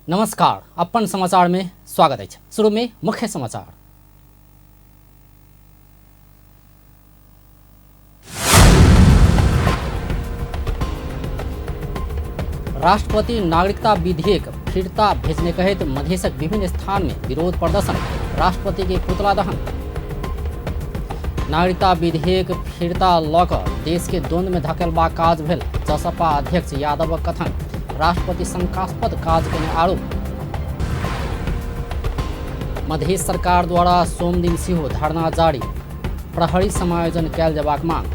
नमस्कार, अपन समाचार में स्वागत है। शुरू में मुख्य समाचार। राष्ट्रपति नागरिकता विधेयक फिरता भेजने कहित मधेशक विभिन्न स्थान में विरोध प्रदर्शन, राष्ट्रपति के पुतला दहन। नागरिकता विधेयक फिरता लऽ कऽ देश के द्वंद्व में धकेलबा काज भेल, जसपा अध्यक्ष यादव कथन, राष्ट्रपति शंकास्पद काज केने आरोप। मधेश सरकार द्वारा सोम दिन सेहो धरना जारी, प्रहरी समायोजन कयल जबाक मांग।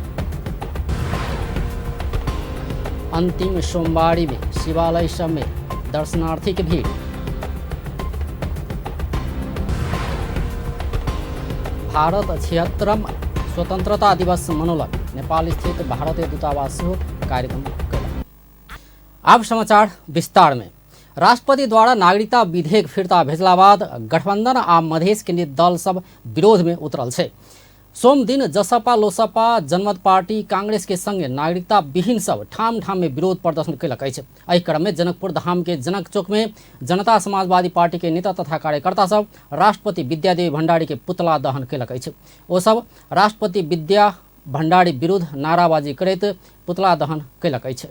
अंतिम सोमवारी में शिवालय सब में दर्शनार्थी के भीड़। भारत 76वां स्वतंत्रता दिवस मनौलक, नेपाल स्थित भारतीय दूतावास सेहो कार्यक्रम कयलक। अब समाचार विस्तार में। राष्ट्रपति द्वारा नागरिकता विधेयक फिरता भेजला बाद गठबंधन आ मधेश के दल सब विरोध में उतरल छै। सोम दिन जसपा लोसपा जनमत पार्टी कांग्रेस के संगे नागरिकता विहीन सब ठाम ठाम में विरोध प्रदर्शन कयलक अछि। एहि क्रम में जनकपुर धाम के जनक चौक में जनता समाजवादी पार्टी के नेता तथा कार्यकर्ता सब राष्ट्रपति विद्यादेवी भंडारी के पुतला दहन कयलक अछि। ओ सब राष्ट्रपति विद्या भंडारी विरुद्ध नाराबाजी करैत पुतला दहन कयलक अछि।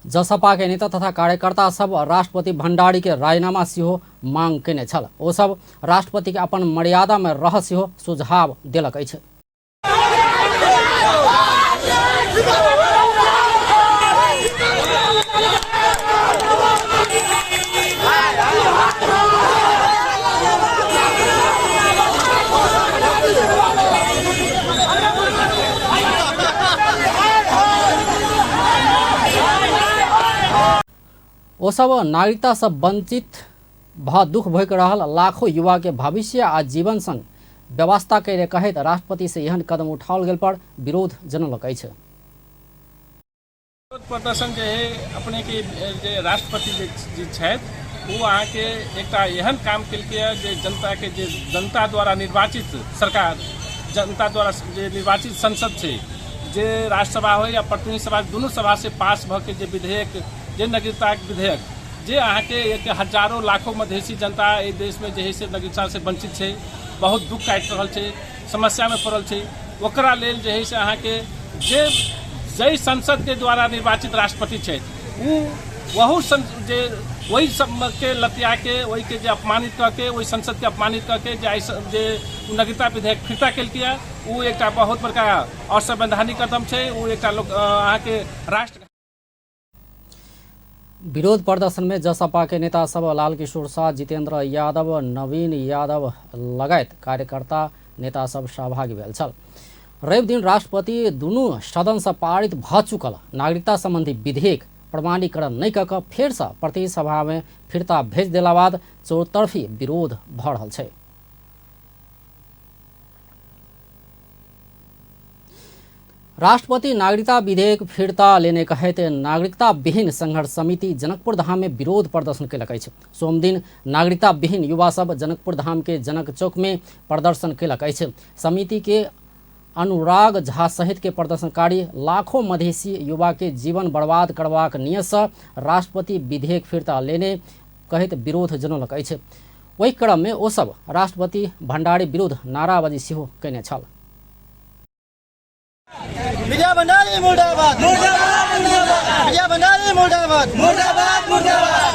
जसपा के नेता तथा कार्यकर्ता सब राष्ट्रपति भंडारी के राजीनामा सेहो मांग केने छल। ओ सब राष्ट्रपति के अपन मर्यादा में रह सेहो सुझाव देलक अछि। ओ सब नागरिकता से वंचित भ दुख भोग रहल लाखों युवा के भविष्य आ जीवन संग व्यवस्था करे कहैत राष्ट्रपति से एहन कदम उठाओल गेल पर विरोध जनलक अछि। विरोध प्रदर्शन जे है अपने के जे राष्ट्रपति जी छथि वो अहाँ के एकटा एहन काम केलकै जे जनता के जे जनता द्वारा निर्वाचित सरकार, जनता द्वारा जे निर्वाचित संसद छै, जे राज्यसभा हो या प्रतिनिधि सभा दुनू सभा से पास भ के जे विधेयक, जे नागरिकता विधेयक जे अहाँ के एक हजारों लाखों मधेसी जनता ए देश में जे है से नागरिकता से वंचित छै, बहुत दुख काटि रहल छै, समस्या में पड़ल छै, ओकरा लेल जे है से अहाँ के जे जय संसद के द्वारा निर्वाचित राष्ट्रपति छै वहू जे वही सब के लतिया के वही के जे अपमानित करके वही संसद के अपमानित करके जे नागरिकता विधेयक फिरता केलकै वो एक बहुत बड़का असंवैधानिक कदम छै। वो एक अहाँ के राष्ट्र विरोध प्रदर्शन में जसपा के नेता सब लाल किशोर शाह, जितेंद्र यादव, नवीन यादव लगायत कार्यकर्ता नेता सब सहभागी भेल छल। रवि दिन राष्ट्रपति दुनू सदन से पारित भ चुकल नागरिकता संबंधी विधेयक प्रमाणीकरण नहीं कऽ कऽ फेर से प्रतिनिधि सभा में फिरता भेज देला बाद चौतरफी विरोध भ रहल छै। राष्ट्रपति नागरिकता विधेयक फिरता लेने कहैत नागरिकता विहीन संघर्ष समिति जनकपुर धाम में विरोध प्रदर्शन कयलक अछि। सोम दिन नागरिकता विहीन युवा सब जनकपुर धाम के जनक चौक में प्रदर्शन कयलक अछि। समिति के अनुराग झा सहित के प्रदर्शनकारी लाखों मधेसी युवा के जीवन बर्बाद करबाक नियत से राष्ट्रपति विधेयक फिरता लेने कहैत विरोध जनौलक अछि। ओहि क्रम में ओ सब राष्ट्रपति भंडारी विरुद्ध नाराबाजी सेहो कयने छल। विद्या भंडारी मुर्दाबाद, मुर्दाबाद, मुर्दाबाद, विद्या भंडारी मुर्दाबाद, मुर्दाबाद, मुर्दाबाद।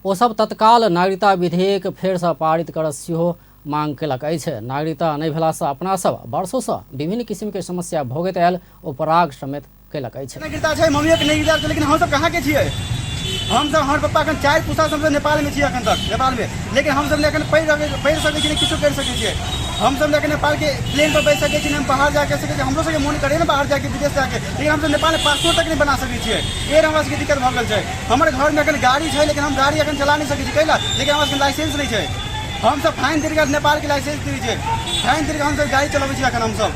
ओ सब तत्काल नागरिकता विधेयक फेर से पारित कर सेहो मांग कयलक अछि। नागरिकता नहीं भेला से अपना सब वर्षों से विभिन्न किस्म के समस्या भोगैत आयल ओ पराग समेत कयलक अछि। नागरिकता छै, मम्मी के नागरिकता छै, लेकिन हम सब कहाँ के छियै? हम सब हमर पप्पा अखन 4 पुस्ता सब नेपाल में छियै, अखन तक नेपाल में, लेकिन हम सब अखन पढ़ि सकै छी, किछो कर सकै छियै। हम सब अखन नेपाल के प्लेन पर बैठ सकै छी, हम बाहर जाके सकै छी, हमरो सबके मन करे ना बाहर जाके, विदेश जाके, लेकिन हम सब नेपाल में पासपोर्ट तक नहीं बना सकै छियै। ये हमरा सबके दिक्कत भ गेल छै। हमर घर में अखन गाड़ी छै, लेकिन हम गाड़ी अखन चला नहीं सकै छी, कैला? लेकिन हमरा सबके लाइसेंस नहीं छै। हम सब फाइन दे के नेपाल के लाइसेंस दी छै, फाइन दे के हम सब गाड़ी चलाबै छी। अखन हम सब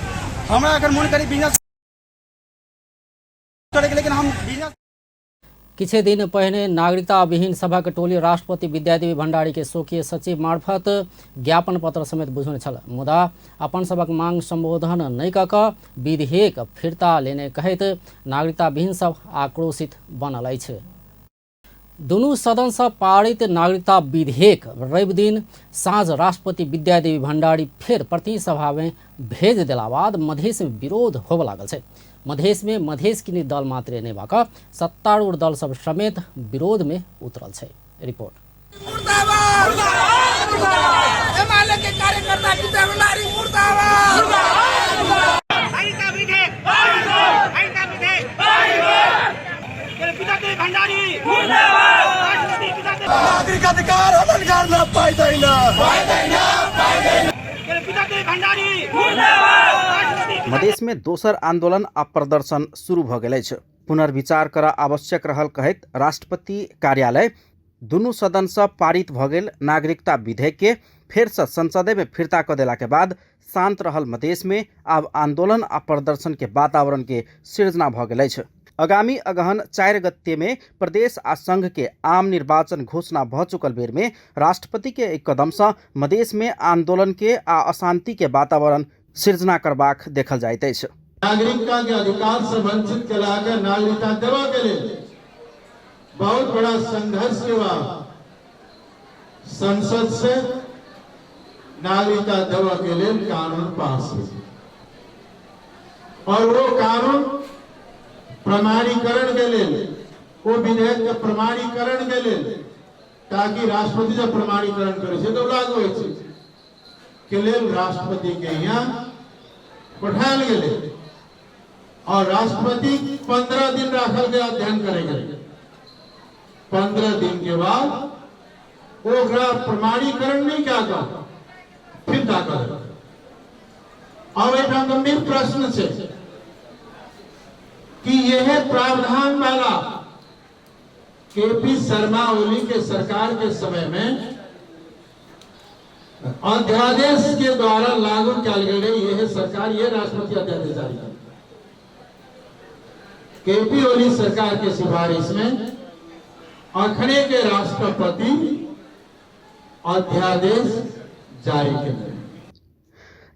हमरा अखन मन करी बिजनेस किछे दिन पहिने नागरिकता विहीन सभक टोली राष्ट्रपति विद्यादेवी भण्डारी के स्वकीय सचिव मार्फत ज्ञापन पत्र समेत बुझौने छल, मुदा अपन सबक मांग संबोधन नहीं कऽ कऽ विधेयक फिर्ता लेने कहैत नागरिकता विहीन सब आक्रोशित बनल अछि। दुनू सदन से पारित नागरिकता विधेयक रवि दिन साँझ राष्ट्रपति विद्यादेवी भण्डारी फेर प्रतिनिधि सभा में भेज देला बाद मधेश में विरोध होबऽ लागल छै। मधेश में मधेश किनी दल मात्रे नहीं भऽ सत्तारूढ़ दल सब समेत विरोध में उतरल छै। रिपोर्ट। नागरिक अधिकार अमल गर्न पाइँदैन। मधेश में दोसर आंदोलन आ प्रदर्शन शुरू भ गेल अछि। पुनर्विचार कर आवश्यक रहल कहैत राष्ट्रपति कार्यालय दुनू सदन से पारित भ गेल नागरिकता विधेयक के फेर से संसदे में फिर्ता क देला के बाद शांत रहल मधेश में आब आंदोलन आ प्रदर्शन के वातावरण के सृजना भ गेल अछि। आगामी अगहन 4 गते में प्रदेश आ संघ के आम निर्वाचन घोषणा भ चुकल बेर में राष्ट्रपति के एक कदम से मधेश में आंदोलन के आ अशांति के वातावरण सृजना करबाक देखल जाइत अछि। नागरिकता के अधिकार से वंचित केला के नागरिकता देवा के लिए बहुत बड़ा संघर्ष हुआ। संसद से नागरिकता देवा के लिए कानून पास हुआ और वो कानून प्रमाणीकरण के लिए, वो विधेयक के प्रमाणीकरण के लिए, ताकि राष्ट्रपति जब प्रमाणीकरण करे तो लागू हो के लिए राष्ट्रपति के यहाँ पठायल गेले और राष्ट्रपति 15 दिन रखल के अध्ययन करेंगे। 15 दिन के बाद वो प्रमाणीकरण नहीं क्या कर फिर दाखिल। अब एक गंभीर प्रश्न है कि यह प्रावधान वाला केपी शर्मा ओली के सरकार के समय में अध्यादेश के द्वारा लागू किया गया। यह सरकार यह राष्ट्रपति अध्यादेश जारी कर केपी ओली सरकार के सिफारिश में अखने के राष्ट्रपति अध्यादेश जारी कर।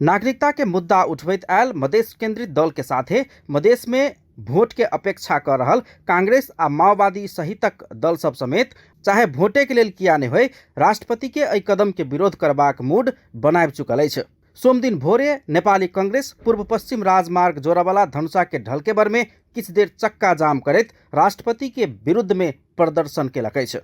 नागरिकता के मुद्दा उठबैत आयल मधेश केंद्रित दल के साथे मधेश में भोट के अपेक्षा कर रहल कांग्रेस आ माओवादी सहितक दल सब समेत चाहे भोटे के लेल किया नहीं होय राष्ट्रपति के एहि कदम के विरोध करबाक मूड बनाब चुकल अछि। सोम दिन भोरे नेपाली कांग्रेस पूर्व पश्चिम राजमार्ग जोरावाला धनुषा के ढलकेबर में किछ देर चक्का जाम करैत राष्ट्रपति के विरुद्ध में प्रदर्शन केलक अछि।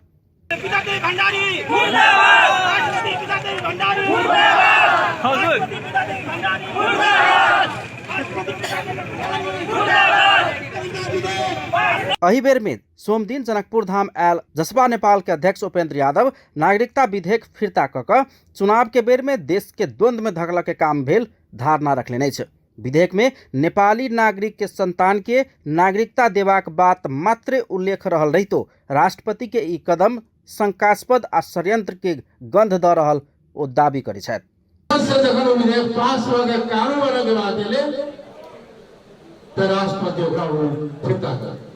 अही बेर में सोम दिन जनकपुर धाम आयल जसपा नेपाल के अध्यक्ष उपेंद्र यादव नागरिकता विधेयक फिर्ता कऽ चुनाव के बेर में देश के द्वंद्व में धकेलऽ के काम भेल धारणा रखले छै। विधेयक में नेपाली नागरिक के संतान के नागरिकता देबाक बात मात्र उल्लेख रहल रहितो राष्ट्रपति के ई कदम शंकास्पद आ षड्यंत्र के गंध द रहल ओ दावी करै छथि। राष्ट्रपति फिर्ता कर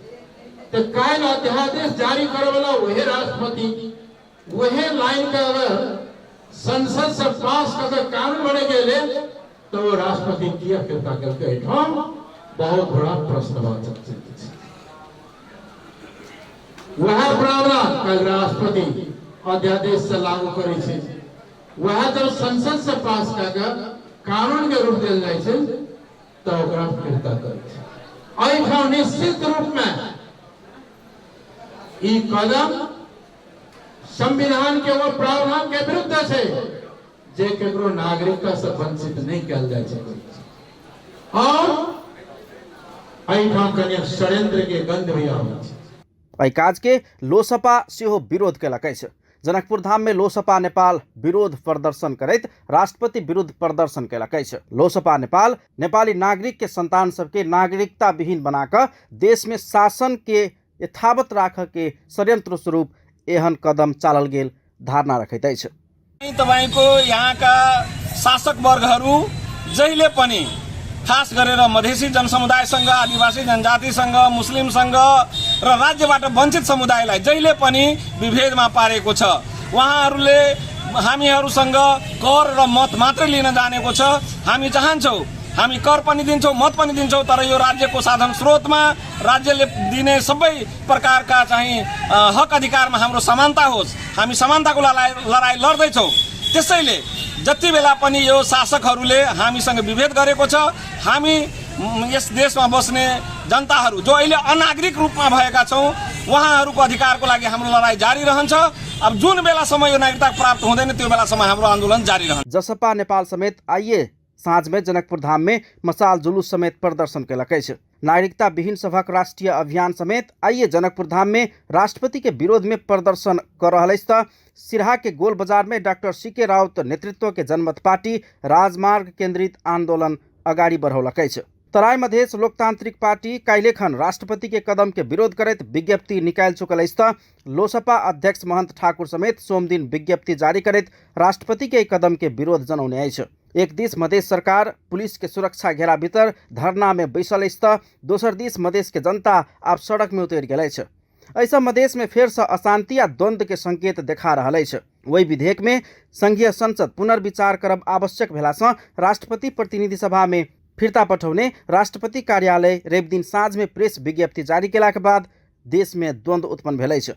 काल अध्यादेश जारी करे वाला वही राष्ट्रपति वही लाइन का अगर संसद से पास कर कानून बने गए तो वो राष्ट्रपति किया फिर्ता करके बहुत बड़ा प्रश्नवाचक है। वह प्रावधान कल राष्ट्रपति अध्यादेश से लागू करे वह जब संसद से पास कर कानून के रूप दिल जाए तो फिर्ता कर निश्चित रूप में ई कदम संविधान के वो प्रावधान के विरुद्ध है जे केकरो नागरिकता से वंचित नहीं किया जा सके और कनिक षड्यंत्र के गंध भी आवे। काज के लोसपा सेहो विरोध केलक अछि। जनकपुर धाम में लोसपा नेपाल विरोध प्रदर्शन करैत राष्ट्रपति विरुद्ध प्रदर्शन केलक अछि। लोसपा नेपाल नेपाली नागरिक के संतान सबके नागरिकता विहीन बनाकर देश में शासन के यथावत राख के षड्यंत्र स्वरूप एहन कदम चालल गेल धारणा रखैत अछि। तपाईको यहाँका शासक वर्गहरू जहिले पनि खास गरेर मधेसी जनसमुदायसँग, आदिवासी जनजातिसँग, मुस्लिमसँग र राज्यबाट वञ्चित समुदायलाई जहिले पनि विभेदमा पारेको छ। उहाँहरूले हामीहरूसँग कर र मत मात्रै लिन जानेको छ। हामी चाहन्छौँ, हामी कर पनि दिन्छौँ, मत पनि दिन्छौँ, तर यो राज्यको साधन स्रोतमा राज्यले दिने सबै प्रकारका चाहिँ हक अधिकारमा हाम्रो समानता होस्। हामी समानताको लडाइँ लड्दैछौँ। त्यसैले जति बेला पनि यो शासकहरूले हामीसँग विभेद गरेको छ, हामी यस देशमा बस्ने जनताहरू जो अहिले अनागरिक रूपमा भएका छौँ, उहाँहरूको अधिकारको लागि हाम्रो लडाइँ जारी रहन्छ। अब जुन बेलासम्म यो नागरिकता प्राप्त हुँदैन त्यो बेलासम्म हाम्रो आन्दोलन जारी रहन्छ। जसपा नेपाल समेत आइए साँझ में जनकपुर धाम में मसाल जुलूस समेत प्रदर्शन कैलकै छ। नागरिकता विहीन सभक राष्ट्रीय अभियान समेत आइए जनकपुर धाम में राष्ट्रपति के विरोध में प्रदर्शन कर रहा है। सिरहा के गोल बाजार में डॉक्टर सीके राउत नेतृत्व के जनमत पार्टी राजमार्ग केंद्रित आंदोलन अगाडि बढ़ौलकै छ। तराई मधेस लोकतांत्रिक पार्टी काइलेखन राष्ट्रपति के कदम के विरोध करत विज्ञप्ति निकाल चुकल है। लोसपा अध्यक्ष महंत ठाकुर समेत सोमदिन विज्ञप्ति जारी करत राष्ट्रपति के कदम के विरोध जनाउने आइछ। एक दिस मधेस सरकार पुलिस के सुरक्षा घेरा भीतर धरना में बैसल है, दोसर दिस मधेस के जनता अब सड़क में उतर गए। ऐसा मधेस में फिर से अशांति या द्वंद्व के संकेत देखा रहा है। वही विधेयक में संघीय संसद पुनर्विचार करब आवश्यक भेला से राष्ट्रपति प्रतिनिधि सभा में फिर्ता पठाउने राष्ट्रपति कार्यालय रवि दिन साँझ में प्रेस विज्ञप्ति जारी केला के बाद देश में द्वंद्व उत्पन्न भेलै छ।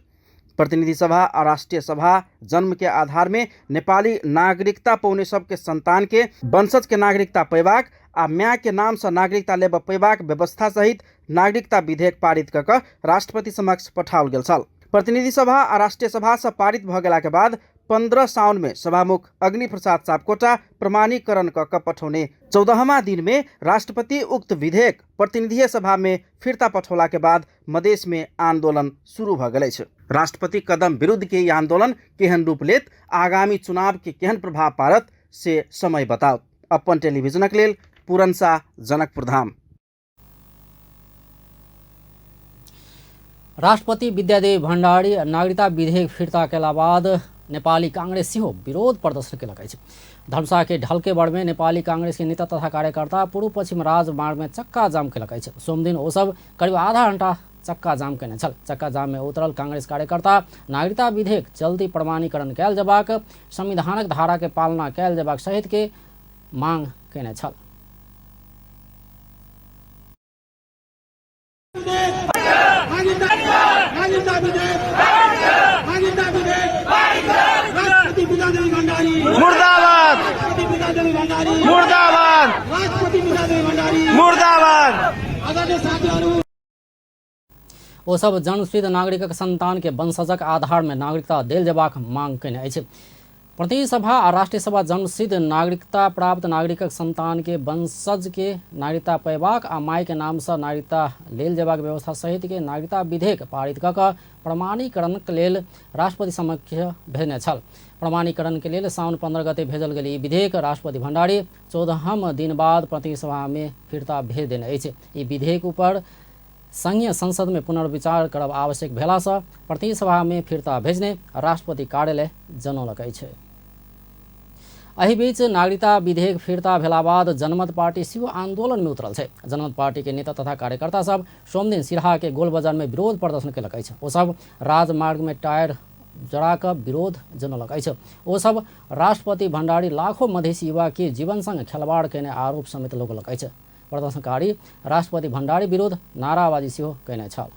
प्रतिनिधि सभा और राष्ट्रीय सभा जन्म के आधार में नेपाली नागरिकता पाउने सबके संतान के वंशज के नागरिकता पैबाक आ म्या के नाम से नागरिकता लेब पैबाक व्यवस्था सहित नागरिकता विधेयक पारित कऽ राष्ट्रपति समक्ष पठाओल गेल छल। प्रतिनिधि सभा आ राष्ट्रीय सभा से पारित भ गेला के बाद 15 साउन में सभामुख अग्नि प्रसाद सापकोटा प्रमाणीकरण कऽ पठौने 14वां दिन में राष्ट्रपति उक्त विधेयक प्रतिनिधि सभा में फिर्ता पठौला के बाद मधेश में आंदोलन शुरू भ गेलै छ। राष्ट्रपति कदम विरुद्ध के ये आंदोलन केहन रूप लेत, आगामी चुनाव के केहन प्रभाव पारत से समय बताओ। अपन टेलीविजनक लेल पुरनसा जनकपुर धाम। राष्ट्रपति विद्यादेवी भण्डारी नागरिकता विधेयक फिर्ता केला बाद नेपाली कांग्रेस सेहो विरोध प्रदर्शन केलकै छ। धनुषा के ढलकेबड़ में नेपाली कांग्रेस के नेता तथा कार्यकर्ता पूर्व पश्चिम राजमार्ग में चक्का जाम केलकै छ। सोमदिन ओ सब करीब आधा घंटा चक्का जाम केने छल। चक्का जाम में उतरल कांग्रेस कार्यकर्ता नागरिकता विधेयक जल्दी प्रमाणीकरण कैल जबाक, संविधानक धारा के पालना कैल जबाक सहित के मांग केने छल। मुर्दाबाद मुर्दाबाद मुर्दाबाद। ओ सब जन्मसिद्ध नागरिकक संतान के वंशजक आधार में नागरिकता देल जबाक मांग केने अछि। प्रतिनिधि सभा और राष्ट्रीय सभा जन्मसिद्ध नागरिकता प्राप्त नागरिकक संतान के वंशज के नागरिकता पैबाक आ माय के नाम से नागरिकता लेल जबाक व्यवस्था सहित के नागरिकता विधेयक पारित कऽ प्रमाणीकरण के लेल राष्ट्रपति समक्ष भेजने छल। प्रमाणीकरण के लिए साउन 15 गते भेजल गेल ई विधेयक राष्ट्रपति भण्डारी 14 दिन बाद प्रतिनिधि सभा में फिर्ता भेज देने अछि। ई विधेयक ऊपर संघीय संसद में पुनर्विचार करब आवश्यक भेला से प्रतिनिधि सभा में फिर्ता भेजने राष्ट्रपति कार्यालय जनौलकै छै। एहि बीच नागरिकता विधेयक फिर्ता भेला बाद जनमत पार्टी सेहो आंदोलन में उतरल छै। जनमत पार्टी के नेता तथा कार्यकर्ता सब सोमदिन सिरहा के गोल बाजार में विरोध प्रदर्शन केलकै छै। ओ सब राजमार्ग में टायर जड़ाक विरोध जनौलकै छै। ओ सब राष्ट्रपति भण्डारी लाखों मधेसी युवा के जीवन संग खेलवाड़ केने आरोप समेत लगौलकै छै। प्रदर्शनकारी राष्ट्रपति भण्डारी विरुद्ध नाराबाजी सेहो केने छल।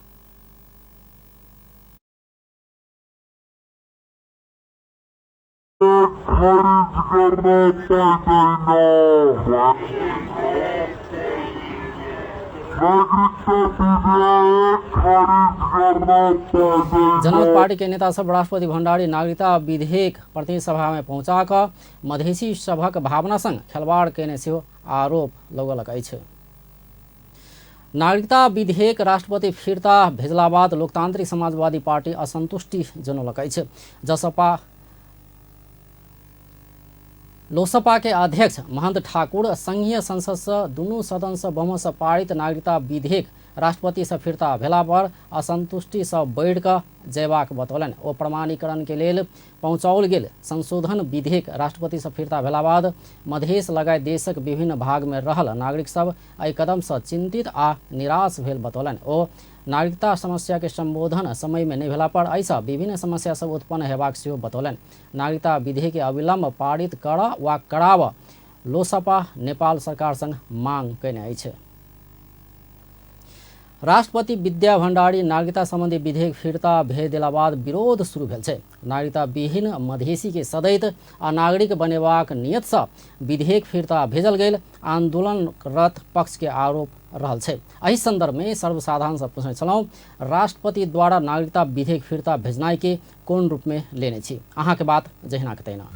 जनमत पार्टी के नेता सब राष्ट्रपति भण्डारी नागरिकता विधेयक प्रतिनिधि सभा में पहुंचाकर मधेसी सभक भावना संग खेलवाड़ केने सेहो आरोप लगौलकै छै। नागरिकता विधेयक राष्ट्रपति फिर्ता भेजला बाद लोकतांत्रिक समाजवादी पार्टी असंतुष्टि जनौलकै छै। लोसपा के अध्यक्ष महंत ठाकुर संघीय संसद से दुनू सदन से बहुमत से पारित नागरिकता विधेयक राष्ट्रपति से फिरता भेला पर असंतुष्टि से बढ़ कऽ जयबाक बतौलनि। ओ प्रमाणीकरण के लेल पहुँचाओल गेल संशोधन विधेयक राष्ट्रपति से फिरता भेला बाद मधेश लगायत देशक विभिन्न भाग में रहल नागरिक सब एहि कदम से चिंतित आ निराश भेल बतौलनि। ओ नागरिकता समस्या के संबोधन समय में नहीं भेला पर ऐसा विभिन्न समस्या सब उत्पन्न हेबाक सेहो बतौलनि। नागरिकता विधेयक के अविलंब पारित करऽ वा कराबऽ लोसपा नेपाल सरकार संग मांग कयने अछि। राष्ट्रपति विद्या भण्डारी नागरिकता संबंधी विधेयक फिरता भेज देला बाद विरोध शुरू भेल छै। नागरिकता विहीन मधेसी के सदैत आ नागरिक बनेबाक नियत से विधेयक फिरता भेजल गेल आंदोलनरत पक्ष के आरोप रहल छै। एहि संदर्भ में सर्वसाधारण से पूछने छलौं, राष्ट्रपति द्वारा नागरिकता विधेयक फिरता भेजनाइ के कोन रूप में लेने छी? अहाँ के बात जहिना के तहिना।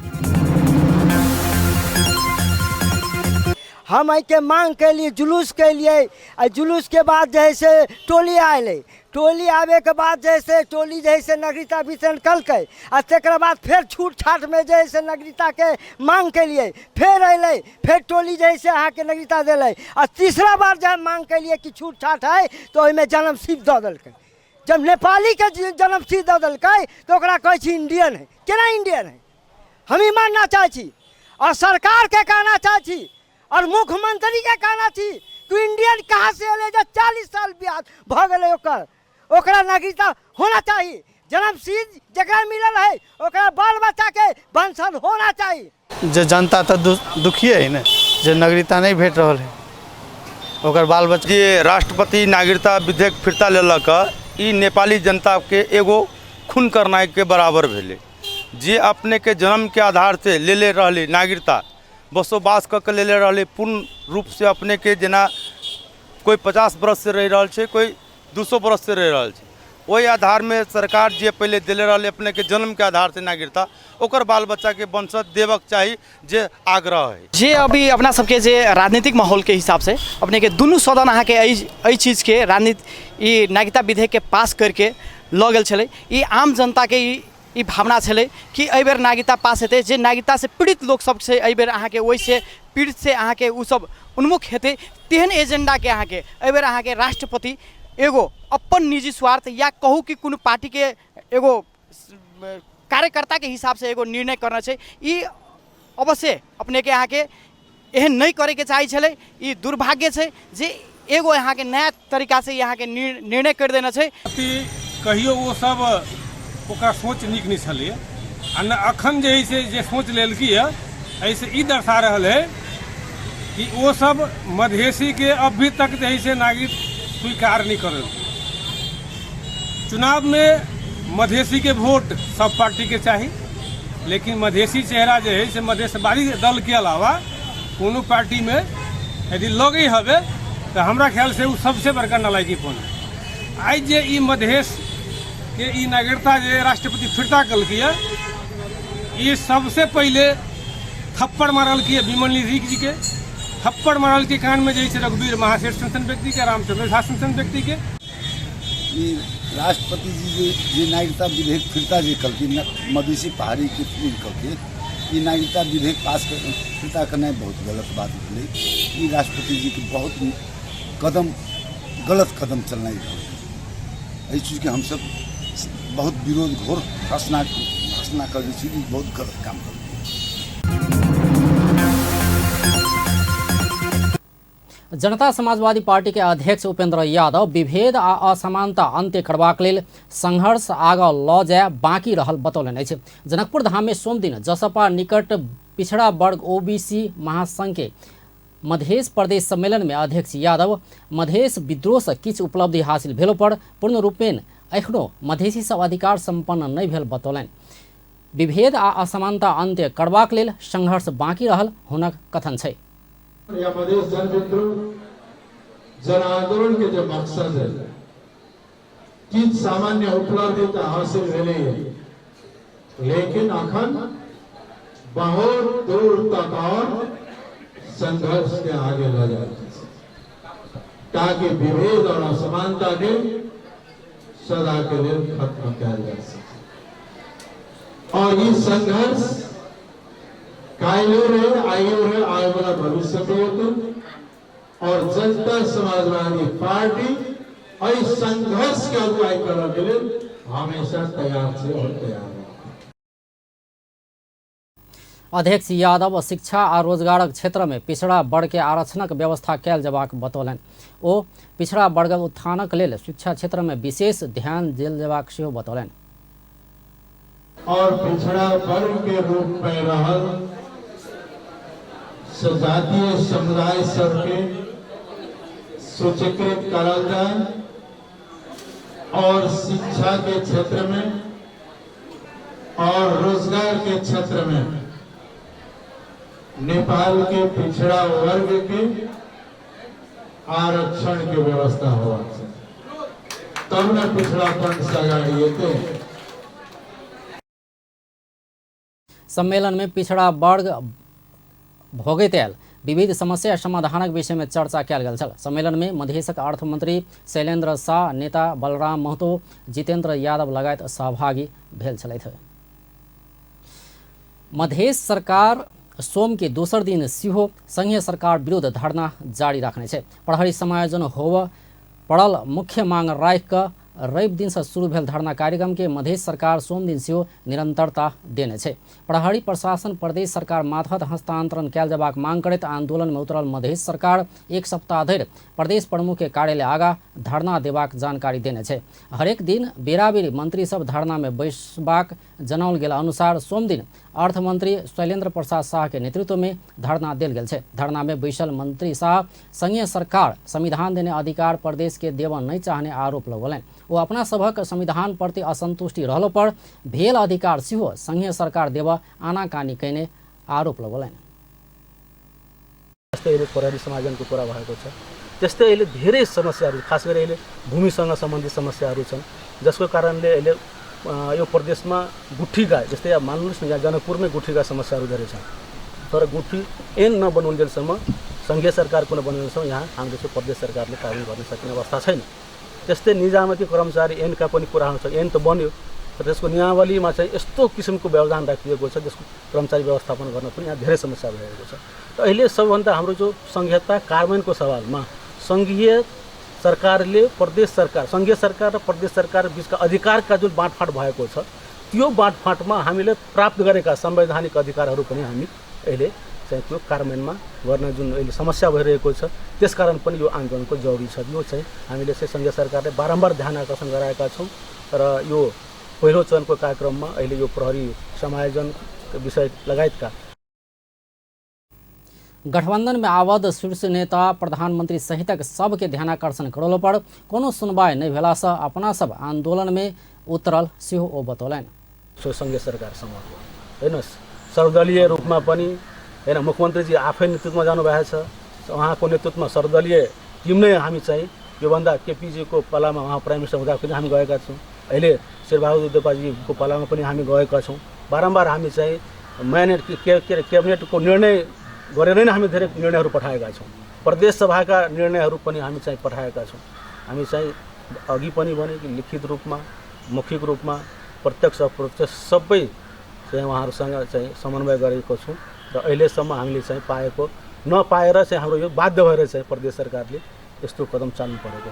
हम के मांग के लिए जुलूस के लिए, जुलूस के बाद जैसे टोली आए, टोली आवे के बाद जैसे टोली जैसे नागरिकता वितरण कलकै आ तकर बाद फिर छूट छाट में जैसे नागरिकता के मांग के लिए फिर अलै, फिर टोली जैसे अहाँ के नागरिकता दिलै आ तीसरा बार जब मांग के लिए कि छूट छाट है तो ओहिमे जन्मसिद्ध दऽ देलकै। जब नेपाली के जन्मसिद्ध दऽ देलकै तो ओकरा कहै छी इंडियन है। केना इंडियन है? हम ई मानना चाहै छी और सरकार के कहना चाहै छी और मुख्यमंत्री के कहना छी तू इंडियन कहाँ से अले? जब 40 साल ब्याज भ गए ओकरा नागरिकता होना चाहिए। जन्मसिद्ध जगह मिलल है ओकरा बाल बच्चा के वंशज होना चाहिए। जो जनता तो दुखी है ना, जो नागरिकता नहीं भेट रहा है ओकर बाल बच्चा। जे राष्ट्रपति नागरिकता विधेयक फिरता लेलक ई नेपाली जनता के एगो खून करनाइ के बराबर भेले। जे अपने के जन्म के आधार से ले रहले नागरिकता बसोबास क के ले रहले पूर्ण रूप से अपने के जेना कोई 50 बरस से रह रहा है, कोई 200 बरस से रह रहा है, वही आधार में सरकार जे पहले दिले रहले अपने के जन्म के आधार से नागरिकता ओकर बाल बच्चा के वंशज देवक चाहिए जे आग्रह है। जे अभी अपना सबके जे राजनीतिक माहौल के हिसाब से अपने के दुनू सदन अहाँ के एहि चीज के राजनीति ई नागरिकता विधेयक के पास करके लऽ गेल छलै। ई आम जनता के ई भावना छलै कि एहि बेर नागरिकता पास हेतै, जे नागरिकता से पीड़ित लोग सब से एहि बेर अहाँ के ओहि से पीड़ित से अहाँ के उ सब उन्मुख हेतै। तेहन एजेंडा के अहाँ के एहि बेर अहाँ के राष्ट्रपति एगो अपन निजी स्वार्थ या कहू कि कोनो पार्टी के एगो कार्यकर्ता के हिसाब से एगो निर्णय करना छै। ई अवश्य अपने के अहाँ के एहन नहीं करे के चाही छलै। ई दुर्भाग्य छै जे एगो यहाँ के नया तरीका से यहाँ के निर्णय कर देना छै। कहियो वो सब ओकरा सोच नीक नहीं छलै आ न अखन जे है से जे सोच लेलकी है ऐसे ई दर्शा रहल है कि वो सब मधेसी के अभी तक जो है से नागरिक स्वीकार नहीं कर। चुनाव में मधेसी के वोट सब पार्टी के चाहिए, लेकिन मधेसी चेहरा जो है से मधेशवादी दल के अलावा कोनो पार्टी में यदि लगे हवे तो हमरा ख्याल से वो सबसे बड़का नालायकीपन है। आज जे ई मधेश के ई नागरिकता जे राष्ट्रपति फिरता कलकी है, ये सबसे पहले थप्पड़ मारल की है विमल रिक जी के, थप्पड़ मारल के कान में जैसे रघुवीर महासेठ संसन व्यक्ति के, रामचंद्र झा संसन व्यक्ति के। राष्ट्रपति जी जे नागरिकता विधेयक फिरता जे कलकी मधेसी पहाड़ी के कलके ये नागरिकता विधेयक पास कर फिरता करना बहुत गलत बात है। ये राष्ट्रपति जी के बहुत गलत कदम चलना है। इस चीज़ के हम सब बहुत विरोध घोर घोषणा कर दी, बहुत गलत काम कर। जनता समाजवादी पार्टी के अध्यक्ष उपेंद्र यादव विभेद आ असमानता अंत्य करबाक लेल संघर्ष आगाँ लऽ जाय बाकी रहल बतौलनि अछि। जनकपुर धाम में सोम दिन जसपा निकट पिछड़ा वर्ग ओबीसी महासंघ के मधेश प्रदेश सम्मेलन में अध्यक्ष यादव मधेश विद्रोह से किछु उपलब्धि हासिल भेलो पर पूर्ण रूपेण एखनो मधेसी सब अधिकार संपन्न नहीं भेल बतौलनि। विभेद आ असमानता अंत्य करबाक लेल संघर्ष बाकी रहल हुनक कथन छै। या मधेश जन विद्रोह जन आंदोलन के जो मकसद है कि सामान्य उपलब्धि तो हासिल भेले है, लेकिन अखन बहुत दूर तक और संघर्ष के आगे ल जाए ताकि विभेद और असमानता के सदा के लिए खत्म किया जा सके। और ये संघर्ष कायलो रहे, आयु रहे, आने वाला भविष्य में होते। और जनता समाजवादी पार्टी एहि संघर्ष के अगुवाई करऽ के लेल हमेशा तैयार छी और तैयार रहब। अध्यक्ष यादव शिक्षा आ रोजगारक क्षेत्र में पिछड़ा वर्ग के आरक्षणक व्यवस्था कयल जबाक बतौलनि। ओ पिछड़ा वर्गक उत्थानक लेल शिक्षा क्षेत्र में विशेष ध्यान देल जबाक सेहो बतौलनि। और पिछड़ा वर्ग के रूप में रहल जातीय समुदाय सबके सूचीकृत करल जाए और शिक्षा के क्षेत्र में और रोजगार के क्षेत्र में नेपाल के पिछड़ा वर्ग के आरक्षण की व्यवस्था होगा, तब न पिछड़ापन से अगाडि एतै। सम्मेलन में पिछड़ा वर्ग भोगैत आयल विविध समस्या समाधानक विषय में चर्चा कयल गेल छल। सम्मेलन में मधेशक अर्थमंत्री शैलेंद्र शाह, नेता बलराम महतो, जितेंद्र यादव लगायत सहभागी भेल छलथि। मधेश सरकार सोम के दोसर दिन सेहो संघीय सरकार विरुद्ध धरना जारी राख्ने छै। प्रहरी समायोजन होब पड़ल मुख्य मांग राखि कऽ रवि दिन से शुरू भेल धरना कार्यक्रम के मधेश सरकार सोम दिन सेहो निरंतरता देने छै। प्रहरी प्रशासन प्रदेश सरकार मार्फत हस्तांतरण कयल जबाक मांग करैत आंदोलन में उतरल मधेश सरकार एक सप्ताह धरि प्रदेश प्रमुख के कार्यालय आगा धरना देबाक जानकारी देने छै। हरेक दिन बेराबेरी मंत्री सब धरना में बैसबाक जनाओल गेल अनुसार सोम दिन अर्थमंत्री शैलेंद्र प्रसाद शाह के नेतृत्व में धरना देल गेल छै। धरना में बैसल मंत्री शाह संघीय सरकार संविधान देने अधिकार प्रदेश के देव नहीं चाहने आरोप लगौलनि। वो अपना सभक संविधान प्रति असंतुष्टि रहलो पर भेल अधिकार सेहो संघीय सरकार देव आनाकानी कैने आरोप लगौलनि। जस्तै अहिले प्रहरी समायोजनको कुरा भएको छ, त्यस्तै अहिले धेरै समस्याहरू, खास गरी अहिले भूमिसँग सम्बन्धित समस्याहरू छन्, जसको कारणले अहिले यो प्रदेशमा गुठी गाई, जस्तै अब मान्नुहोस् न यहाँ जनकपुरमै गुठी गाई समस्याहरू धेरै छन्, तर गुठी ऐन नबनुन्जेलसम्म संघीय सरकारको नबनुन्जेलसम्म यहाँ हाम्रो प्रदेश सरकारले कारबाही गर्न सक्ने अवस्था छैन। त्यस्तै निजामती कर्मचारी ऐनका पनि कुराहरू छ, ऐन त बन्यो तर त्यसको नियमावलीमा चाहिँ यस्तो किसिमको व्यवधान राखिएको छ जसको कर्मचारी व्यवस्थापन गर्न पनि यहाँ धेरै समस्या भइरहेको छ। र अहिले सबभन्दा हाम्रो जो संघीयता कार्यान्वयनको सवालमा संघीय सरकारले प्रदेश सरकार, संघीय सरकार र प्रदेश सरकार बीचका अधिकारका जुन बाँडफाँड भएको छ त्यो बाँडफाँडमा हामीले प्राप्त गरेका संवैधानिक अधिकारहरू पनि हामी अहिले चाहिँ त्यो कार्यान्वयनमा गर्न जुन अहिले समस्या भइरहेको छ, त्यसकारण पनि यो आन्दोलनको जरुरी छ। यो चाहिँ हामीले चाहिँ संघीय सरकारले बारम्बार ध्यान आकर्षण गराएका छौँ र यो पहिलो चरणको कार्यक्रममा अहिले यो प्रहरी समायोजन विषय लगायतका गठबंधन में आबद्ध शीर्ष नेता प्रधानमंत्री सहितक सबके ध्यानाकर्षण करलो पर कोनो सुनवाई नहीं भेला से अपना सब आंदोलन में उतरल सेहो ओ बतौलनि। संघीय सरकारसँग होइन सर्वदलीय रूपमा पनि होइन मुख्यमन्त्रीजी आफै नेतृत्वमा जानुभएको छ, उहाँको नेतृत्वमा सर्वदलीय टिम नै हामी चाहिँ योभन्दा केपीजीको पालामा उहाँ प्राइम मिनिस्टर हुँदा पनि हामी गएका छौँ, अहिले शेरबहादुर देउपाजीको पालामा पनि हामी गएका छौँ। बारम्बार हामी चाहिँ क्याबिनेटको निर्णय गरेर नै हामी धेरै निर्णयहरू पठाएका छौँ, प्रदेश सभाका निर्णयहरू पनि हामी चाहिँ पठाएका छौँ। हामी चाहिँ अघि पनि भने कि लिखित रूपमा, मौखिक रूपमा, प्रत्यक्ष अप्रत्यक्ष सबै चाहिँ उहाँहरूसँग चाहिँ समन्वय गरेको छौँ र अहिलेसम्म हामीले चाहिँ पाएको नपाएर चाहिँ हाम्रो यो बाध्य भएर चाहिँ प्रदेश सरकारले यस्तो कदम चाल्नु परेको।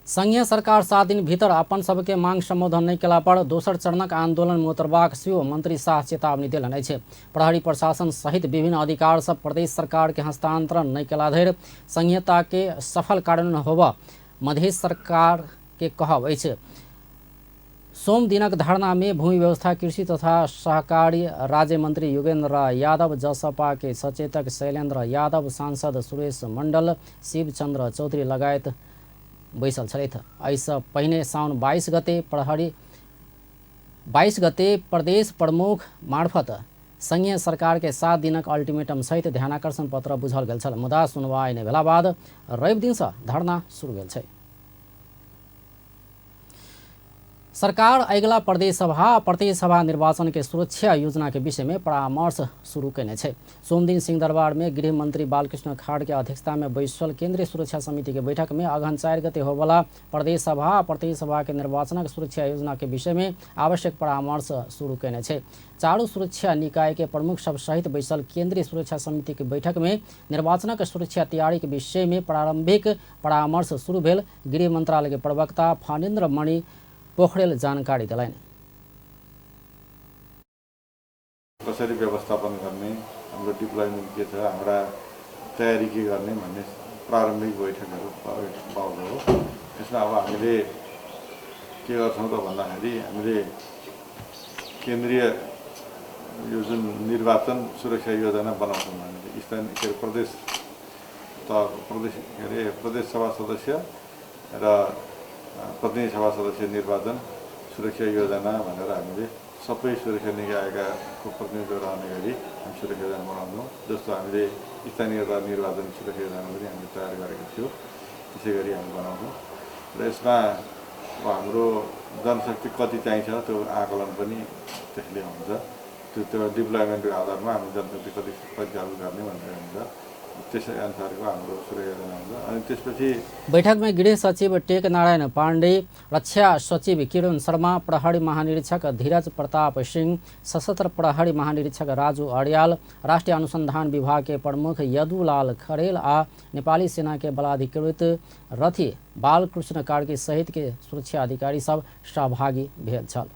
संघीय सरकार 7 दिन भीतर अपन सबके मांग सम्बोधन नहीं केला पर दोसर चरणक आंदोलन में उतरबाक सेहो मंत्री शाह चेतावनी देलनि अछि। प्रहरी प्रशासन सहित विभिन्न अधिकार सब प्रदेश सरकार के हस्तांतरण नहीं केला धरि संहिता के सफल कार्यान्वयन होबा मधेश सरकार के कहब अछि। सोम दिनक धरना में भूमि व्यवस्था, कृषि तथा सहकारी राज्य मंत्री योगेंद्र यादव, जसपा के सचेतक शैलेंद्र यादव, सांसद सुरेश मंडल, शिवचंद्र चौधरी लगायत बैसल छलथि। एहिसँ पहिने साउन 22 गते प्रदेश प्रमुख मार्फत संघीय सरकार के 7 दिनक अल्टीमेटम सहित ध्यानाकर्षण पत्र बुझल गेल छल, मुदा सुनवाई नहि भेला बाद रवि दिन से धरना शुरू भेल छै। सरकार अगिला प्रदेश सभा निर्वाचन के सुरक्षा योजना के विषय में परामर्श शुरू करने छे। सोम दिन सिंहदरबार में गृह मंत्री बालकृष्ण खाड़ के अध्यक्षता में बैसल केंद्रीय सुरक्षा समिति के बैठक में अगहन 4 गते होवाला प्रदेश सभा के निर्वाचन के सुरक्षा योजना के विषय में आवश्यक परामर्श शुरू करने छे। चारों सुरक्षा निकाय के प्रमुख सब सहित बैसल केंद्रीय सुरक्षा समिति के बैठक में निर्वाचन के सुरक्षा तैयारी के विषय में प्रारंभिक परामर्श शुरू भेल। गृह मंत्रालय के प्रवक्ता फणेन्द्र मणि पोखरेल जानकारी दिलाइन। कसरी व्यवस्थापन गर्ने, हाम्रो डिप्लोयमेन्ट के छ, हाम्रा तयारी के गर्ने भन्ने प्रारम्भिक बैठकहरू भयो हो। यसमा अब हामीले के गर्छौँ त भन्दाखेरि हामीले केन्द्रीय यो जुन निर्वाचन सुरक्षा योजना बनाउँछौँ हामीले स्थानीय प्रदेश सभा सदस्य र प्रतिनिधि सभा सदस्य निर्वाचन सुरक्षा योजना भनेर हामीले सबै सुरक्षा निकायका प्रतिनिधित्व रहने गरी हामी सुरक्षा योजना बनाउँछौँ। जस्तो हामीले स्थानीय निर्वाचन सुरक्षा योजना पनि हामीले तयार गरेका थियौँ, त्यसै गरी हामी बनाउँछौँ। र यसमा अब हाम्रो जनशक्ति कति चाहिन्छ त्यो आकलन पनि त्यसले हुन्छ। त्यो डिप्लोयमेन्टको आधारमा हामी जनशक्ति कति चालु गर्ने भनेर हुन्छ, त्यसै अनुसारको हाम्रो सुरक्षा योजना हुन्छ। अनि त्यसपछि बैठक में गृह सचिव टेक नारायण पाण्डे, रक्षा सचिव किरण शर्मा, प्रहरी महानिरीक्षक धीरज प्रताप सिंह, सशस्त्र प्रहरी महानिरीक्षक राजू अड़ियाल, राष्ट्रीय अनुसंधान विभाग के प्रमुख यदुलाल खरेल आ नेपाली सेना के बलाधिकृत रथी बालकृष्ण कार्की सहित के सुरक्षा अधिकारी सब सहभागी भेल छल।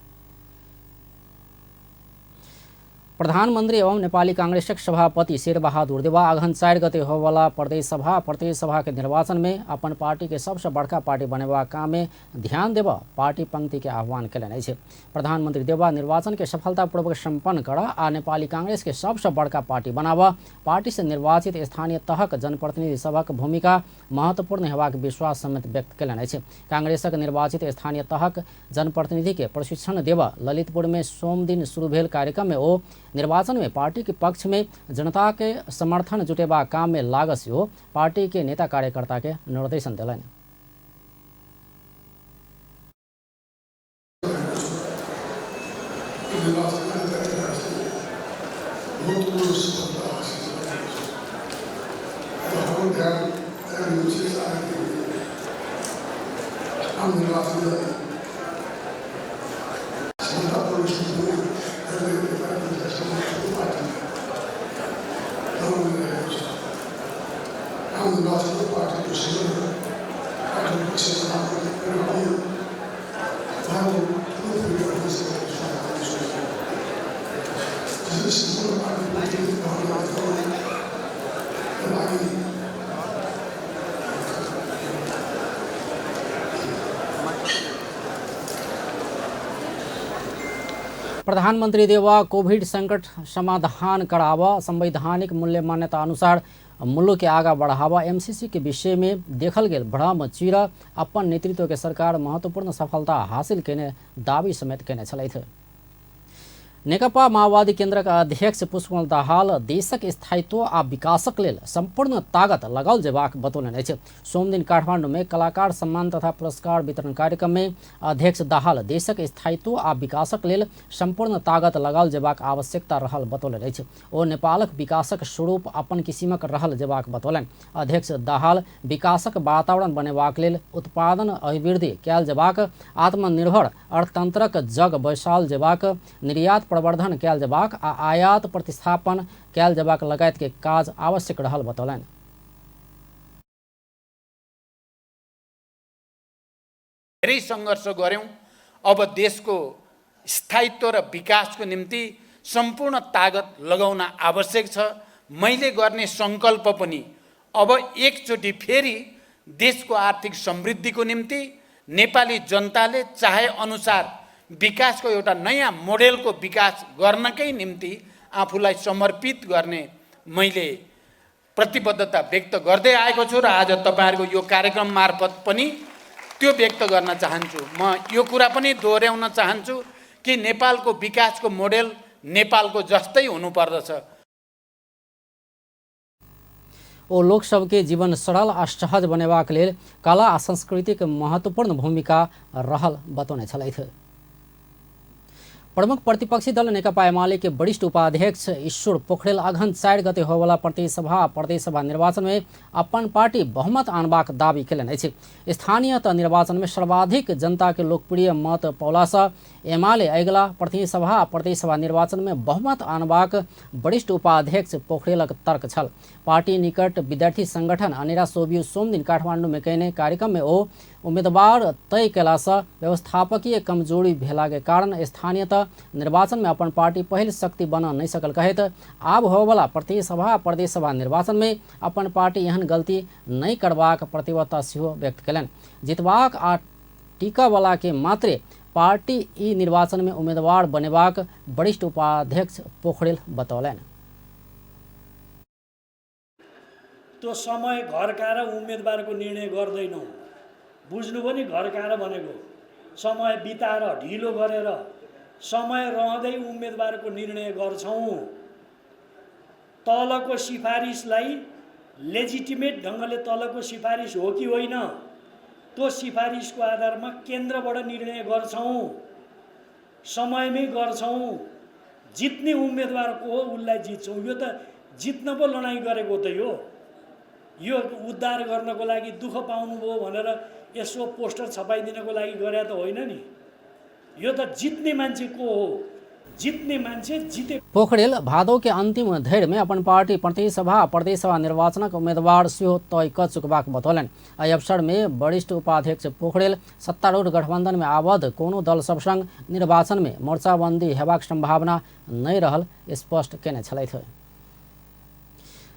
प्रधानमंत्री एवं नेपाली कांग्रेसक सभापति शेरबहादुर देउवा अगहन 4 गते होवाला प्रदेश सभा के निर्वाचन में अपन पार्टी के सबसे बड़का पार्टी बनेवा काम में ध्यान देव पार्टी पंक्ति के आह्वान कयलनि छै। प्रधानमंत्री देउवा निर्वाचन के सफलतापूर्वक संपन्न कर आ नेपाली कांग्रेस के सबसे बड़का पार्टी बनाव, पार्टी से निर्वाचित स्थानीय तहक जनप्रतिनिधि सभक भूमिका महत्वपूर्ण हेबाक विश्वास समेत व्यक्त कयलनि छै। कांग्रेसक निर्वाचित स्थानीय तहक जनप्रतिनिधि के प्रशिक्षण देव ललितपुर में सोम दिन शुरू भेल कार्यक्रम में ओ निर्वाचन में पार्टी के पक्ष में जनता के समर्थन जुटेबा काम में लागस हो पार्टी के नेता कार्यकर्ता के निर्देशन दिलाइन। प्रधानमंत्री देउवा कोभिड संकट समाधान कराव, संवैधानिक मूल्य मान्यता अनुसार मुल्क के आगा बढ़ावा, एमसीसी के विषय में देखल गेल भ्रम चीर अपन नेतृत्व के सरकार महत्वपूर्ण सफलता हासिल केने दावी समेत केने छलैथ। नेकपा माओवादी केन्द्र का अध्यक्ष पुष्पकमल दाहाल देशक स्थायित्व आ विकासक लेल संपूर्ण ताकत लगाओल जेबाक बतौलनि अछि। सोम दिन काठमांडू में कलाकार सम्मान तथा पुरस्कार वितरण कार्यक्रम में अध्यक्ष दाहाल देशक स्थायित्व आ विकासक लेल संपूर्ण ताकत लगाओल जेबाक आवश्यकता रहल बतौलनि अछि। ओ नेपालक विकासक स्वरूप अपन किसिमक रहल जेबाक बतौलनि। अध्यक्ष दाहाल विकासक वातावरण बनेबाक लेल उत्पादन अभिवृद्धि कयल जेबाक, आत्मनिर्भर अर्थतंत्रक जग बैसाल जेबाक, निर्यात प्रवर्धन कयल जेबाक आ आयात प्रतिस्थापन कयल जेबाक लगायत के काज आवश्यक रहल बतौलनि। धेरै संघर्ष गर्यौं, अब देशको स्थायित्व र विकासको निम्ति सम्पूर्ण ताकत लगाउन आवश्यक छ। मैले गर्ने संकल्प पनि अब एकचोटि फेरि देशको आर्थिक समृद्धिको निम्ति नेपाली जनताले चाहे अनुसार विकासको एउटा नयाँ मोडेलको विकास गर्नकै निम्ति आफूलाई समर्पित गर्ने मैले प्रतिबद्धता व्यक्त गर्दै आएको छु र आज तपाईहरुको यो कार्यक्रम मार्फत पनि त्यो व्यक्त गर्न चाहन्छु। म यो कुरा पनि दोहोर्याउन चाहन्छु कि नेपालको विकासको मोडेल नेपालको जस्तै हुनुपर्दछ। ओ लोक सबके जीवन सरल आ सहज बनेबाक लेल कला आ संस्कृतिक महत्वपूर्ण भूमिका रहल बतौने छलैथ। प्रमुख प्रतिपक्षी दल नेकपा एमाले के वरिष्ठ उपाध्यक्ष ईश्वर पोखरेल अघन 4 गते होवला प्रदेशसभा निर्वाचन में अपन पार्टी बहुमत आनबाक दावी केलनि अछि। स्थानीय निर्वाचन में सर्वाधिक जनता के लोकप्रिय मत पौलासँ एमाले अगिला प्रदेशसभा निर्वाचन में बहुमत आनबाक वरिष्ठ उपाध्यक्ष पोखरेलक तर्क छल। पार्टी निकट विद्यार्थी संगठन अनेरा सोभियो सोम दिन काठमांडू में कयने कार्यक्रम में ओ उम्मीदवार तय कयलासँ व्यवस्थापकीय कमजोरी भेला के कारण स्थानीयतः निर्वाचन में अपन पार्टी पहिल शक्ति बन नहीं सकल कहैत आब होवला प्रदेशसभा निर्वाचन में अपन पार्टी एहन गलती नहीं करबाक प्रतिबद्धता सेहो व्यक्त कयलनि। जितबाक आ टीकावला के मात्रे पार्टी ई निर्वाचन में उम्मीदवार बनेबाक वरिष्ठ उपाध्यक्ष पोखरेल बतौलनि। त्यो समय घरका र उम्मेदवारको निर्णय गर्दैनौँ, बुझ्नुभयो नि। घरका र भनेको समय बिताएर ढिलो गरेर समय रहँदै उम्मेदवारको निर्णय गर्छौँ। तलको सिफारिसलाई लेजिटिमेट ढङ्गले तलको सिफारिस हो कि होइन त्यो सिफारिसको आधारमा केन्द्रबाट निर्णय गर्छौँ, समयमै गर्छौँ। जित्ने उम्मेदवार को हो उसलाई जित्छौँ। यो त जित्न पो लडाइँ गरेको त यो उद्धार गर्नको लागि दुःख पाउनुभयो भनेर यसो पोस्टर छपाइदिनको लागि गरे त होइन नि। यो त जित्ने मान्छे को हो, जित्ने मान्छे जिते। पोखरेल भादौ के अंतिम धैर में अपन पार्टी प्रदेशसभा निर्वाचनक उम्मीदवार सेहो तय क चुकबाक बतौलनि। एहि अवसर में वरिष्ठ उपाध्यक्ष पोखरेल सत्तारूढ़ गठबंधन में आबद्ध कोनो दल सब संग निर्वाचन में मोर्चाबंदी हेबाक संभावना नहीं रहल स्पष्ट केने छलथि।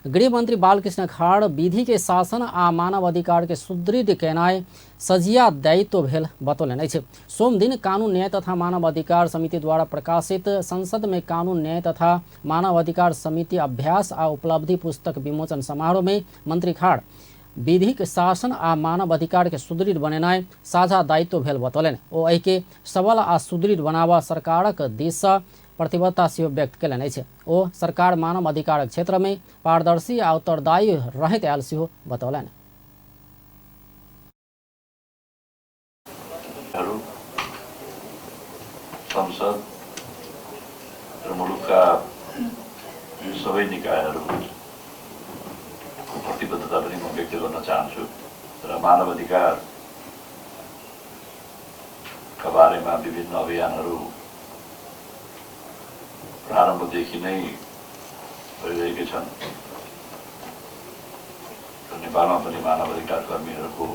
गृह मंत्री बालकृष्ण खाड़ विधि के शासन आ मानव अधिकार के सुदृढ़ केनाय सजिया दायित्व भेल बतौलनि अछि। सोम दिन कानून न्याय तथा मानव अधिकार समिति द्वारा प्रकाशित संसद में कानून न्याय तथा मानव अधिकार समिति अभ्यास आ उपलब्धि पुस्तक विमोचन समारोह में मंत्री खाड़ विधिक शासन आ मानव अधिकार के सुदृढ़ बनेनाय साझा दायित्व भेल बतौलनि। ओ एहि के सबल आ सुदृढ़ बनावा सरकारक दिस प्रतिबद्धता सेहो व्यक्त कयलनि अछि। ओ सरकार मानव अधिकारक क्षेत्र में पारदर्शी आ उत्तरदायी रहैत आयल सेहो बतौलनि। संसद र मुलुकका सबै निकायहरूको प्रतिबद्धता पनि म व्यक्त गर्न चाहन्छु र मानव अधिकारका बारेमा विभिन्न अभियानहरू प्रारम्भदेखि नै भइरहेकै छन्। नेपालमा पनि मानव अधिकार कर्मीहरूको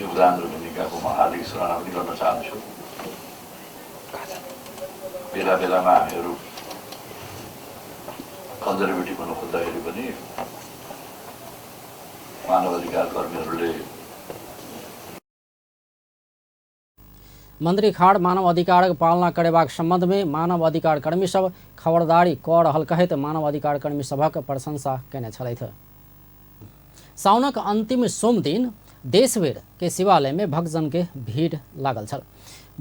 योगदान र भूमिकाको म हार्दिक सराहना पनि गर्न चाहन्छु। बेला बेलामा हामीहरू कन्जर्भेटिभ हुन खोज्दाखेरि पनि मानव अधिकार कर्मीहरूले मंत्री खाड़ मानव अधिकारक पालना करेबाक संबंध में मानव अधिकार कर्मी सब खबरदारी क रहल कहैत मानव अधिकार कर्मी सभक प्रशंसा केने छलथि। साउनक अंतिम सोम दिन देशभर के शिवालय में भक्तजन के भीड़ लागल छल।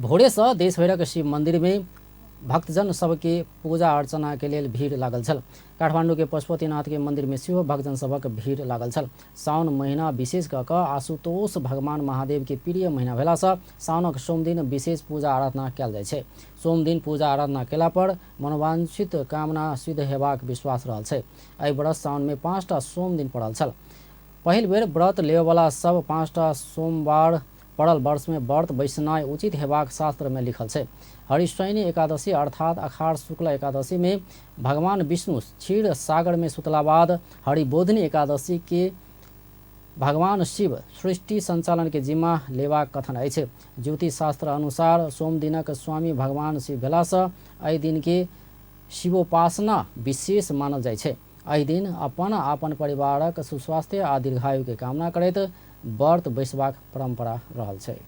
भोरे से देशभरक शिव मंदिर में भक्तजन सबके पूजा अर्चना के लिए भीड़ लागल छल। काठमांडू के पशुपतिनाथ के मंदिर में सेहो भक्तजन सबक भीड़ लागल छल। साउन महीना विशेष कऽ आशुतोष भगवान महादेव के प्रिय महीना भेलासँ साउनक सोम दिन विशेष पूजा आराधना कयल जाइ छै। सोम दिन पूजा आराधना केला पर मनोवांछित कामना सिद्ध हेबाक विश्वास रहल छै। एहि वर्ष साउन में 5टा सोम दिन पड़ल छल। पहिल बेर व्रत लेबवला सब 5टा सोमवार पड़ल वर्ष में व्रत बैसनाय उचित हेबाक शास्त्र में लिखल छै। हरिशयनी एकादशी अर्थात आषाढ़ शुक्ल एकादशी में भगवान विष्णु क्षीर सागर में सुतला बाद हरिबोधिनी एकादशी के भगवान शिव सृष्टि संचालन के जिम्मा लेबाक कथन अछि। ज्योतिष शास्त्र अनुसार सोम दिनक स्वामी भगवान शिव भेलासँ एहि दिन के शिवोपासना विशेष मानल जाइ छै। एहि दिन अपन आपन परिवारक सुस्वास्थ्य आ दीर्घायु के कामना करैत व्रत बैसबाक परंपरा रहल छै।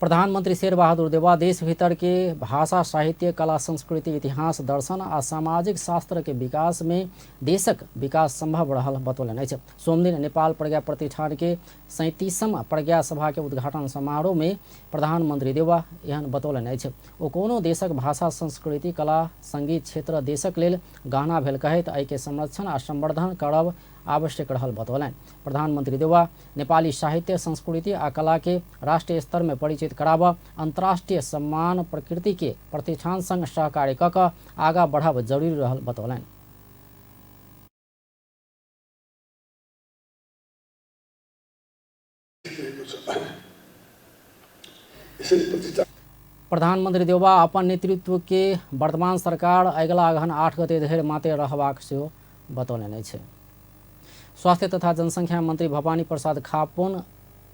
प्रधानमंत्री शेर बहादुर देवा देश भीतर के भाषा साहित्य कला संस्कृति इतिहास दर्शन आ सामाजिक शास्त्र के विकास में देशक विकास संभव रहल बतौलनि अछि। सोम दिन नेपाल प्रज्ञा प्रतिष्ठान के 37वां प्रज्ञा सभा के उद्घाटन समारोह में प्रधानमंत्री देवा एहन बतौलनि अछि। ओ कोनो देशक भाषा संस्कृति कला संगीत क्षेत्र देशक लेल गहना भेल कहैत एहि के संरक्षण आ संवर्धन करब आवश्यक रहल बतौलनि। प्रधानमंत्री देउवा नेपाली साहित्य, संस्कृति आ कला के राष्ट्रीय स्तर में परिचित कराबऽ, अंतर्राष्ट्रीय सम्मान प्रकृति के प्रतिष्ठान संग सहकार्य क क आगा बढ़ाब जरूरी रहल बतौलनि। प्रधानमंत्री देउवा अपन नेतृत्व के वर्तमान सरकार अगिला अगहन 8 गते धरि मात्र रहबाक सेहो बतौलनि अछि। स्वास्थ्य तथा जनसंख्या मंत्री भवानी प्रसाद खापुन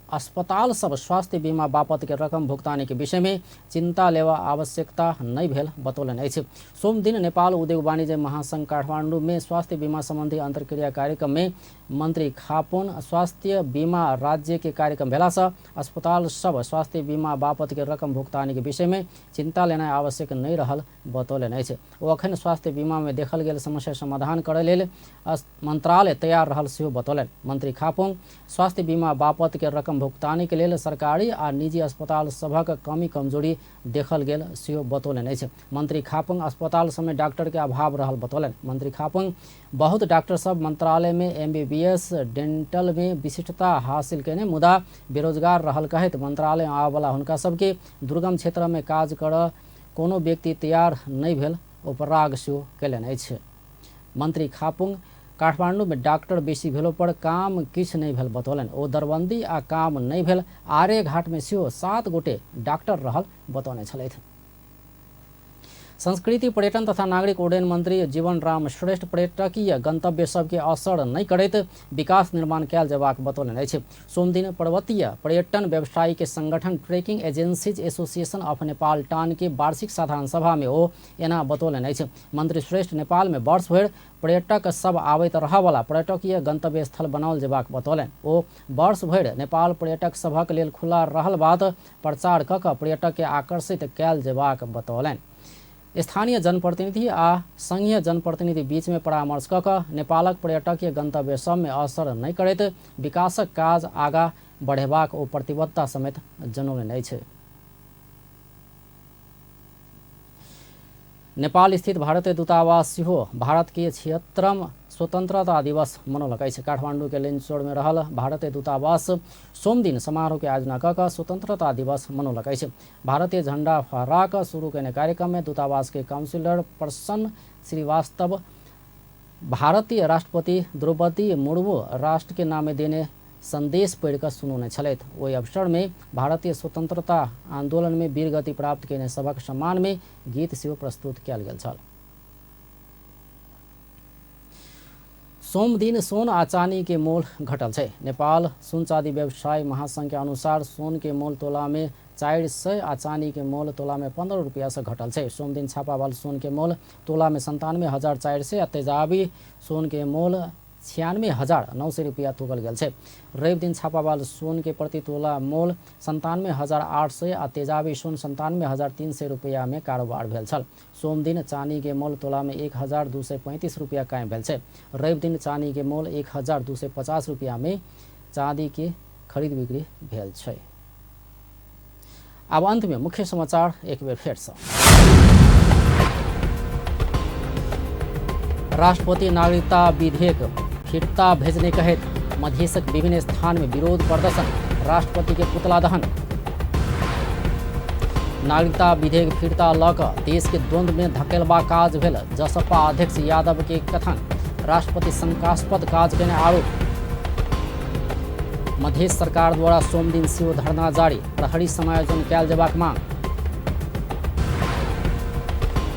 अस्पताल सब स्वास्थ्य बीमा बापत के रकम भुगतानी के विषय में चिंता लेवा आवश्यकता नहीं भेल बतौलनि अछि। सोम दिन नेपाल उद्योग वाणिज्य महासंघ काठमाडौँ में स्वास्थ्य बीमा संबंधी अंतर्क्रिया कार्यक्रम में मंत्री खापुन स्वास्थ्य बीमा राज्य के कार्यक्रम भेला से अस्पताल सब स्वास्थ्य बीमा बापत के रकम भुगतानी के विषय में चिंता लेना आवश्यक नहीं रहल बतौलनि अछि। ओ अखन स्वास्थ्य बीमा में देखल गेल समस्या समाधान करय लेल मंत्रालय तैयार रहल सेहो बतौलनि। मंत्री खापुन स्वास्थ्य बीमा बापत के रकम भुगतानी के लेल सरकारी आ निजी अस्पताल सभक कमी कमजोरी देखल गेल सेहो बतौलनि अछि। मंत्री खापुन अस्पताल सब में डॉक्टर के अभाव रहल बतौलनि। मंत्री खापुन बहुत डॉक्टर सब मंत्रालय में MBBS डेंटल में विशिष्टता हासिल केने मुदा बेरोजगार रहल कहैत मंत्रालय आबला हुनका सबके दुर्गम क्षेत्र में काज कर कोनो व्यक्ति तैयार नहीं भेल उपराग सेहो कयलनि अछि। मंत्री खापुन काठमांडू में डॉक्टर बेसी भेलो पर काम किछ नहीं भेल बतौलनि। ओ दरबंदी आ काम नहीं भेल आर्य घाट में सेहो 7 गोटे डॉक्टर रहल बतौने छलथि। संस्कृति, पर्यटन तथा नागरिक उड्डयन मंत्री जीवन राम श्रेष्ठ पर्यटकीय गंतव्य सबके असर नहीं करैत विकास निर्माण कयल जेबाक बतौलनि अछि। सोम दिन पर्वतीय पर्यटन व्यवसायी के संगठन trekking agencies association of Nepal टान के वार्षिक साधारण सभा में ओ एना बतौलनि अछि। मंत्री श्रेष्ठ नेपाल में वर्ष भरि पर्यटक सब आबैत रहयवला पर्यटकीय गंतव्य स्थल बनाओल जेबाक बतौलनि। ओ वर्ष भरि नेपाल पर्यटक सभक लेल खुला रहल बाद प्रचार क क पर्यटक के आकर्षित कयल जेबाक बतौलनि। स्थानीय जनप्रतिनिधि आ संघीय जनप्रतिनिधि बीच में परामर्श क क नेपालक पर्यटकीय गंतव्य सब में असर नहीं करैत विकासक काज आगा बढ़ेबाक ओ प्रतिबद्धता समेत जनौलनि अछि। नेपाल स्थित भारतीय दूतावास सेहो भारत के 76वां स्वतंत्रता दिवस मनौलक अछि। काठमांडू के लिंचोड़ में रहल भारतीय दूतावास सोम दिन समारोह के आयोजना क क स्वतंत्रता दिवस मनौलक अछि। भारतीय झंडा फहरा क शुरू कयने कार्यक्रम में दूतावास के काउंसिलर प्रसन्न श्रीवास्तव भारतीय राष्ट्रपति द्रौपदी मुर्मू राष्ट्र के नामे देने संदेश पढ़िकर सुनौने छलथि। ओहि अवसर में भारतीय स्वतंत्रता आंदोलन में वीर गति प्राप्त केने सभक सम्मान में गीत सेहो प्रस्तुत कयल गेल छल। सोम दिन सोन आ चानी के मोल घटल छै। नेपाल सोन चाँदी व्यवसाय महासंघ के अनुसार सोन के मोल तोला में 400 आ चानी के मोल तोला में 15 रुपया से घटल छै। सोम दिन छापावाल सोन के मोल तोला में 97,400 आ तेजाबी सोन के मोल 96,900 रुपया तोकल गेल छै। रवि दिन छापावाल सोन के प्रति तोला मोल 97,800 आ तेजाबी सोन 97,300 रुपया में कारोबार भेल छल। सोम दिन चानी के मोल तोला में 1,235 रुपया कायम भेल छै। रवि दिन चानी के मोल 1,250 रुपया में चांदी के खरीद बिक्री भेल छै। अब अंत में मुख्य समाचार एक बेर फेर से। राष्ट्रपति नागरिकता विधेयक फिरता भेजने कहे मधेशक विभिन्न स्थान में विरोध प्रदर्शन, राष्ट्रपति के पुतला दहन। नागरिकता विधेयक फिरता लऽ कऽ देश के द्वंद्व में धकेलबा काज भेल, जसपा अध्यक्ष यादव के कथन। राष्ट्रपति शंकास्पद काज केने आरोप। मधेश सरकार द्वारा सोम दिन सेहो धरना जारी, प्रहरी समायोजन कयल जेबाक मांग।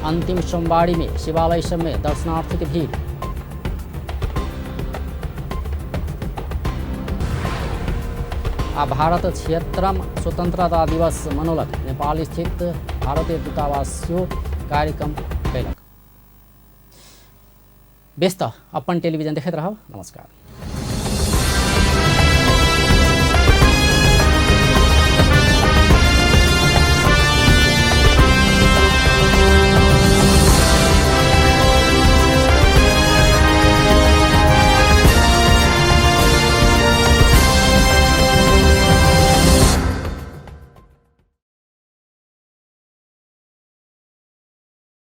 अंतिम सोमवारी में शिवालय सब में दर्शनार्थी की भीड़। आ भारत 76वां स्वतंत्रता दिवस मनौलक। नेपाल स्थित भारतीय दूतावास सेहो कार्यक्रम कयलक। व्यस्त अपन टेलीविजन देखैत रहब। नमस्कार।